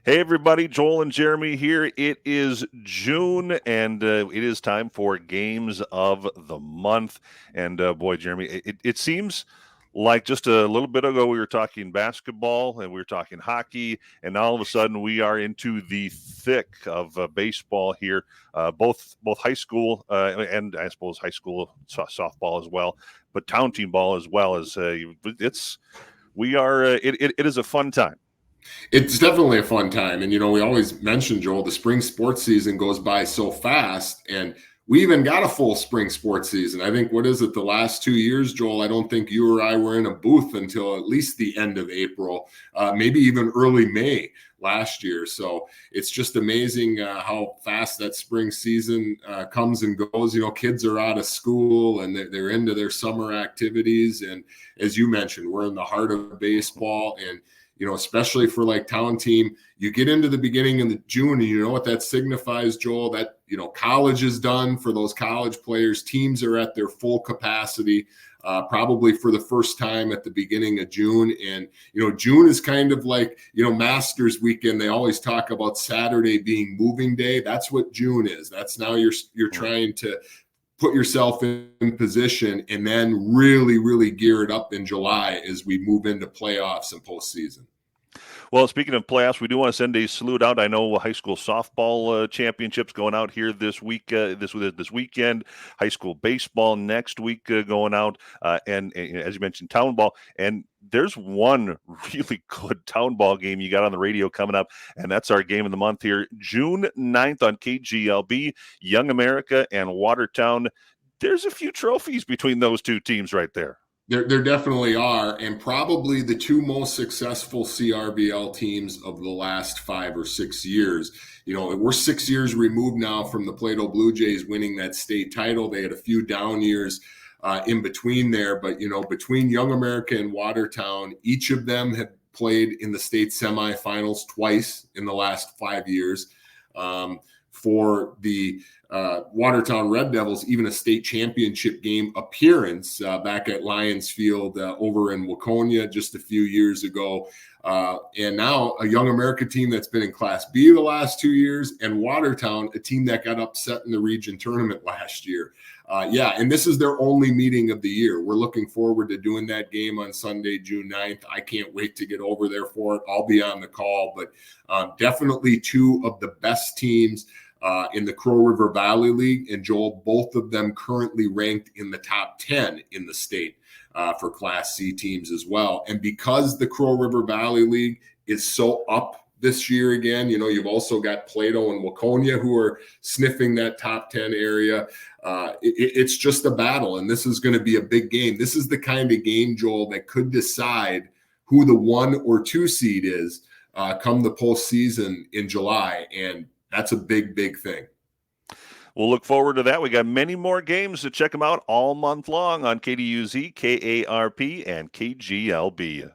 Hey, everybody, Joel and Jeremy here. It is June, and it is time for Games of the Month. And boy, Jeremy, it seems like just a little bit ago we were talking basketball and we were talking hockey, and now all of a sudden we are into the thick of baseball here, both high school and I suppose high school softball as well, but town team ball as well as it is a fun time. It's definitely a fun time. And, we always mention, Joel, the spring sports season goes by so fast. And we even got a full spring sports season. I think, what is it, the last 2 years, Joel? I don't think you or I were in a booth until at least the end of April, maybe even early May last year. So it's just amazing how fast that spring season comes and goes. Kids are out of school and they're into their summer activities. And as you mentioned, we're in the heart of baseball. And especially for like town team, you get into the beginning of the June and you know what that signifies, Joel, that, college is done for those college players. Teams are at their full capacity, probably for the first time at the beginning of June. And, June is kind of like, Masters weekend. They always talk about Saturday being moving day. That's what June is. That's now you're trying to put yourself in position and then really, really gear it up in July as we move into playoffs and postseason. Well, speaking of playoffs, we do want to send a salute out. I know high school softball championships going out here this week, this weekend. High school baseball next week going out, and as you mentioned, town ball. And there's one really good town ball game you got on the radio coming up, and that's our game of the month here, June 9th on KGLB, Young America and Watertown. There's a few trophies between those two teams right there. There definitely are, and probably the two most successful CRVL teams of the last 5 or 6 years. We're 6 years removed now from the Plato Blue Jays winning that state title. They had a few down years in between there, but between Young America and Watertown, each of them have played in the state semifinals twice in the last 5 years. For the Watertown Red Devils, even a state championship game appearance back at Lions Field over in Waconia just a few years ago. And now a Young America team that's been in Class B the last 2 years, and Watertown, a team that got upset in the region tournament last year. And this is their only meeting of the year. We're looking forward to doing that game on Sunday, June 9th. I can't wait to get over there for it. I'll be on the call, but definitely two of the best teams in the Crow River Valley League, and Joel, both of them currently ranked in the top 10 in the state for Class C teams as well. And because the Crow River Valley League is so up this year again, you've also got Plato and Waconia who are sniffing that top 10 area. It's just a battle, and this is going to be a big game. This is the kind of game, Joel, that could decide who the 1 or 2 seed is come the postseason in July. And that's a big, big thing. We'll look forward to that. We got many more games to check them out all month long on KDUZ, KARP, and KGLB.